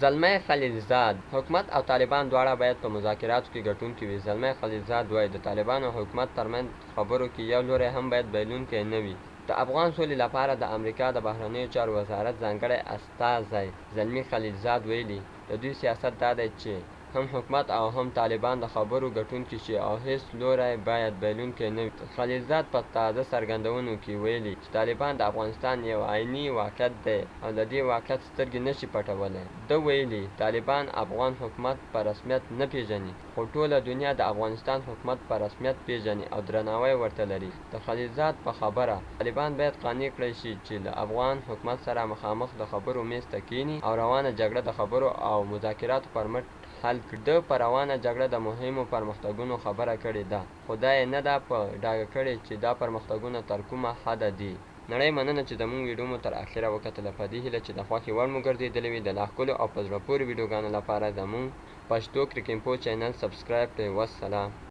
زلمی خلیلزاد: حکومت او طالبان دواړه باید په مذاکراتو کې ګټونکي وي. زلمی خلیلزاد وایي د طالبانو او حکومت ترمنځ خبرو کې یو لوری هم باید بایلونکی نه وي. د افغان سولې لپاره د امریکا د بهرنیو چارو وزارت ځانګړی استازی زلمی خلیلزاد ویلي د دوی سیاست دا دی چې هم حکومت او هم طالبان د خبرو ګټونکي شي او هیڅ لوری باید بایلونکی نه وي. خلیلزاد په تازه څرګندونو کې ویلي چې طالبان د افغانستان یو عیني واقعیت دی او د دې واقعیت سترګې نشي پټولی. ده ویلي طالبان افغان حکومت په رسمیت نه پیژني، خو ټوله دنیا د افغانستان حکومت په رسمیت پیژني او درناوی ورته لري. د خلیلزاد په خبره طالبان باید قانع کړی شي چې له افغان حکومت سره مخامخ د خبرو میز ته کیني او روانه جګړه د خبرو او مذاکراتو پر مټ حل کړي. ده په روانه جګړه د مهمو پرمختګونو خبره کړې ده، خو دا یې نه ده په ډاګه کړې چې دا پرمختګونه تر کومه حده دي. نړۍ مننه چې زموږ ویډیو مو تر اخره وکتله. په دې هیله چې د خوښې وړ مو ګرځېدلې وي. د لا ښکلو او په زړه پورې ویډیوګانو لپاره زموږ پښتو کریک انفو چینل سبسکرایب کړئ. والسلام.